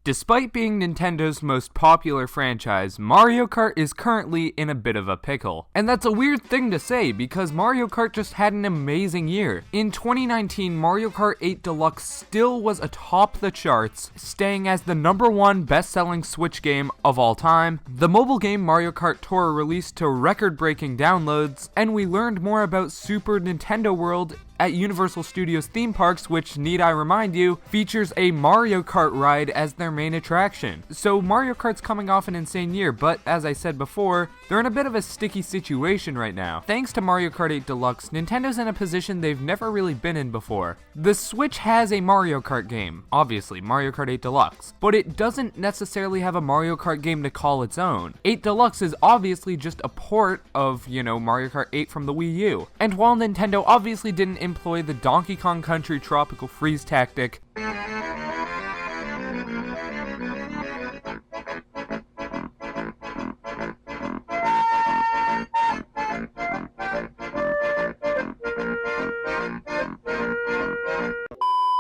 Despite being Nintendo's most popular franchise, Mario Kart is currently in a bit of a pickle. And that's a weird thing to say because Mario Kart just had an amazing year. In 2019, Mario Kart 8 Deluxe still was atop the charts, staying as the #1 best-selling Switch game of all time. The mobile game Mario Kart Tour released to record-breaking downloads, and we learned more about Super Nintendo World at Universal Studios theme parks, which, need I remind you, features a Mario Kart ride as their main attraction. So Mario Kart's coming off an insane year, but as I said before, they're in a bit of a sticky situation right now. Thanks to Mario Kart 8 Deluxe, Nintendo's in a position they've never really been in before. The Switch has a Mario Kart game, obviously, Mario Kart 8 Deluxe, but it doesn't necessarily have a Mario Kart game to call its own. 8 Deluxe is obviously just a port of, Mario Kart 8 from the Wii U. And while Nintendo obviously didn't employ the Donkey Kong Country tropical freeze tactic,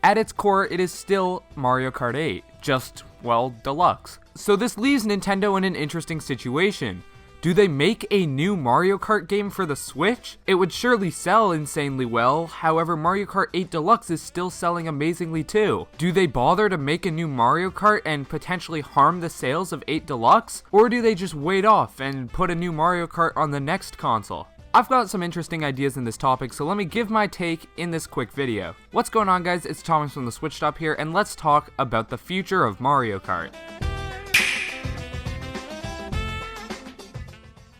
at its core, it is still Mario Kart 8, just, deluxe. So this leaves Nintendo in an interesting situation. Do they make a new Mario Kart game for the Switch? It would surely sell insanely well, however Mario Kart 8 Deluxe is still selling amazingly too. Do they bother to make a new Mario Kart and potentially harm the sales of 8 Deluxe? Or do they just wait off and put a new Mario Kart on the next console? I've got some interesting ideas in this topic, so let me give my take in this quick video. What's going on, guys? It's Thomas from the Switch Stop here, and let's talk about the future of Mario Kart.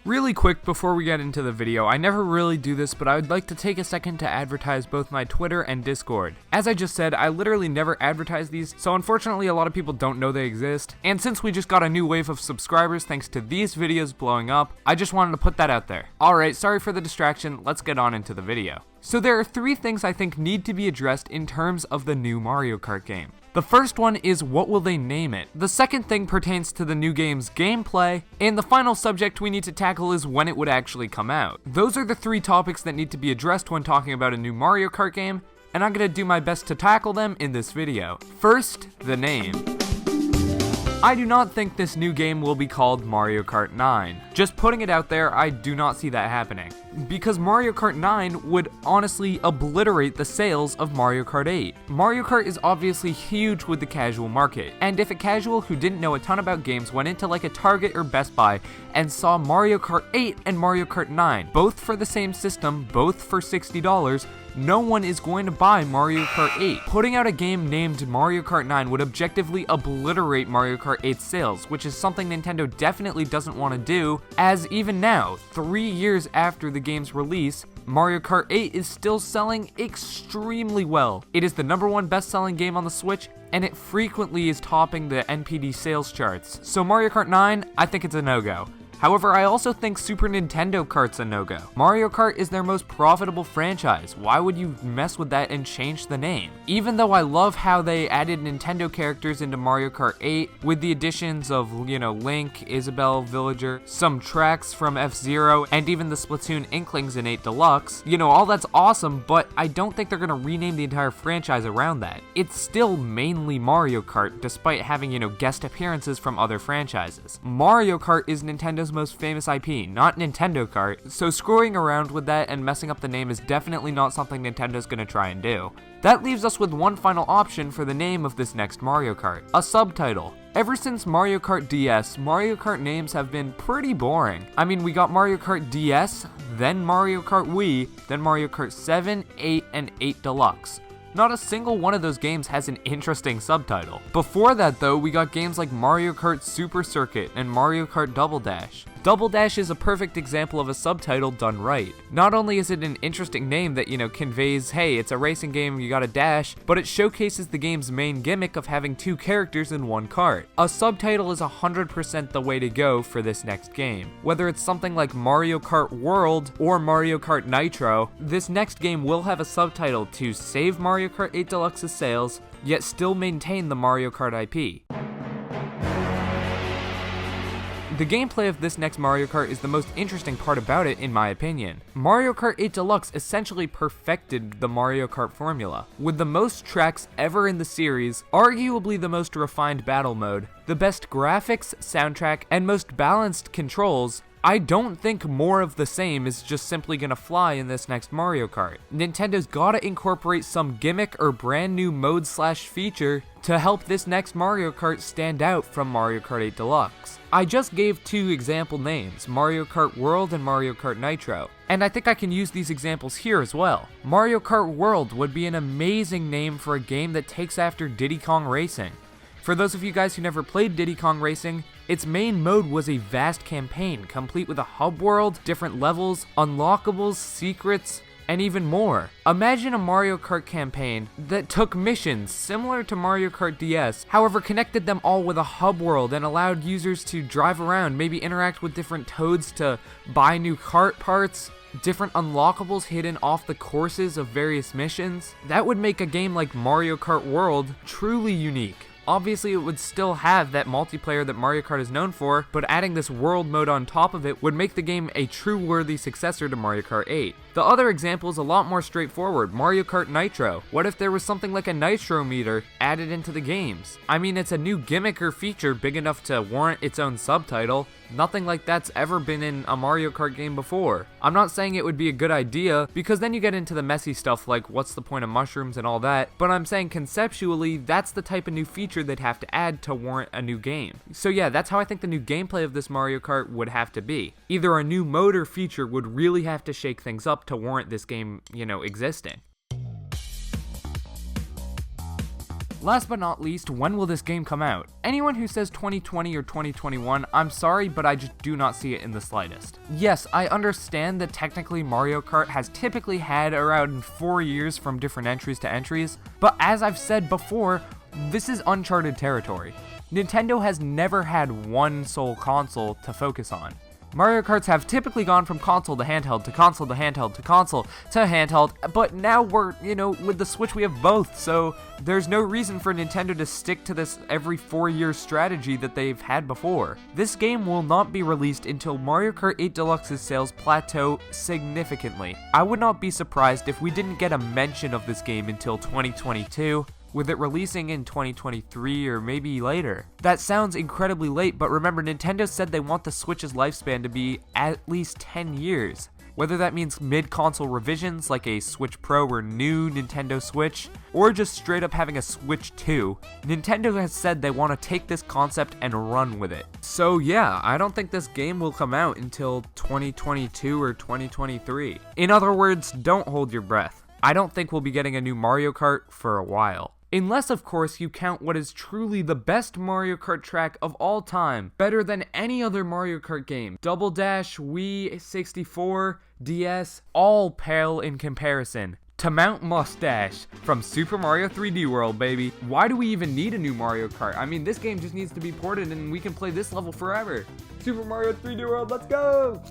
Really quick before we get into the video, I never really do this, but I would like to take a second to advertise both my Twitter and Discord. As I just said, I literally never advertise these, so unfortunately a lot of people don't know they exist. And since we just got a new wave of subscribers thanks to these videos blowing up, I just wanted to put that out there. Alright, sorry for the distraction, let's get on into the video. So there are 3 things I think need to be addressed in terms of the new Mario Kart game. The first one is, what will they name it? The second thing pertains to the new game's gameplay, and the final subject we need to tackle is when it would actually come out. Those are the 3 topics that need to be addressed when talking about a new Mario Kart game, and I'm gonna do my best to tackle them in this video. First, the name. I do not think this new game will be called Mario Kart 9. Just putting it out there, I do not see that happening. Because Mario Kart 9 would honestly obliterate the sales of Mario Kart 8. Mario Kart is obviously huge with the casual market, and if a casual who didn't know a ton about games went into like a Target or Best Buy and saw Mario Kart 8 and Mario Kart 9, both for the same system, both for $60, no one is going to buy Mario Kart 8. Putting out a game named Mario Kart 9 would objectively obliterate Mario Kart 8's sales, which is something Nintendo definitely doesn't want to do, as even now, 3 years after the game's release, Mario Kart 8 is still selling extremely well. It is the #1 best-selling game on the Switch, and it frequently is topping the NPD sales charts. So Mario Kart 9, I think it's a no-go. However, I also think Super Nintendo Kart's a no-go. Mario Kart is their most profitable franchise. Why would you mess with that and change the name? Even though I love how they added Nintendo characters into Mario Kart 8 with the additions of, Link, Isabelle, Villager, some tracks from F-Zero, and even the Splatoon Inklings in 8 Deluxe, all that's awesome, but I don't think they're gonna rename the entire franchise around that. It's still mainly Mario Kart, despite having, guest appearances from other franchises. Mario Kart is Nintendo's most famous IP, not Nintendo Kart, so screwing around with that and messing up the name is definitely not something Nintendo's gonna try and do. That leaves us with one final option for the name of this next Mario Kart: a subtitle. Ever since Mario Kart DS, Mario Kart names have been pretty boring. I mean, we got Mario Kart DS, then Mario Kart Wii, then Mario Kart 7, 8, and 8 Deluxe. Not a single one of those games has an interesting subtitle. Before that though, we got games like Mario Kart Super Circuit and Mario Kart Double Dash. Double Dash is a perfect example of a subtitle done right. Not only is it an interesting name that, conveys, hey, it's a racing game, you gotta dash, but it showcases the game's main gimmick of having 2 characters in one kart. A subtitle is 100% the way to go for this next game. Whether it's something like Mario Kart World or Mario Kart Nitro, this next game will have a subtitle to save Mario Kart 8 Deluxe's sales, yet still maintain the Mario Kart IP. The gameplay of this next Mario Kart is the most interesting part about it, in my opinion. Mario Kart 8 Deluxe essentially perfected the Mario Kart formula, with the most tracks ever in the series, arguably the most refined battle mode, the best graphics, soundtrack, and most balanced controls. I don't think more of the same is just simply gonna fly in this next Mario Kart. Nintendo's gotta incorporate some gimmick or brand new mode/feature to help this next Mario Kart stand out from Mario Kart 8 Deluxe. I just gave 2 example names, Mario Kart World and Mario Kart Nitro, and I think I can use these examples here as well. Mario Kart World would be an amazing name for a game that takes after Diddy Kong Racing. For those of you guys who never played Diddy Kong Racing, its main mode was a vast campaign, complete with a hub world, different levels, unlockables, secrets, and even more. Imagine a Mario Kart campaign that took missions similar to Mario Kart DS, however connected them all with a hub world and allowed users to drive around, maybe interact with different toads to buy new kart parts, different unlockables hidden off the courses of various missions. That would make a game like Mario Kart World truly unique. Obviously, it would still have that multiplayer that Mario Kart is known for, but adding this world mode on top of it would make the game a true worthy successor to Mario Kart 8. The other example is a lot more straightforward, Mario Kart Nitro. What if there was something like a nitro meter added into the games? I mean, it's a new gimmick or feature big enough to warrant its own subtitle. Nothing like that's ever been in a Mario Kart game before. I'm not saying it would be a good idea, because then you get into the messy stuff like what's the point of mushrooms and all that, but I'm saying conceptually, that's the type of new feature they'd have to add to warrant a new game. So yeah, that's how I think the new gameplay of this Mario Kart would have to be. Either a new mode or feature would really have to shake things up to warrant this game, existing. Last but not least, when will this game come out? Anyone who says 2020 or 2021, I'm sorry, but I just do not see it in the slightest. Yes, I understand that technically Mario Kart has typically had around 4 years from different entries to entries, but as I've said before, this is uncharted territory. Nintendo has never had one sole console to focus on. Mario Karts have typically gone from console to handheld to console to handheld to console to handheld, but now we're, with the Switch we have both, so there's no reason for Nintendo to stick to this every 4-year strategy that they've had before. This game will not be released until Mario Kart 8 Deluxe's sales plateau significantly. I would not be surprised if we didn't get a mention of this game until 2022. With it releasing in 2023 or maybe later. That sounds incredibly late, but remember, Nintendo said they want the Switch's lifespan to be at least 10 years. Whether that means mid-console revisions like a Switch Pro or new Nintendo Switch, or just straight up having a Switch 2, Nintendo has said they want to take this concept and run with it. So yeah, I don't think this game will come out until 2022 or 2023. In other words, don't hold your breath. I don't think we'll be getting a new Mario Kart for a while. Unless, of course, you count what is truly the best Mario Kart track of all time, better than any other Mario Kart game. Double Dash, Wii, 64, DS, all pale in comparison to Mount Mustache from Super Mario 3D World, baby. Why do we even need a new Mario Kart? I mean, this game just needs to be ported and we can play this level forever. Super Mario 3D World, let's go!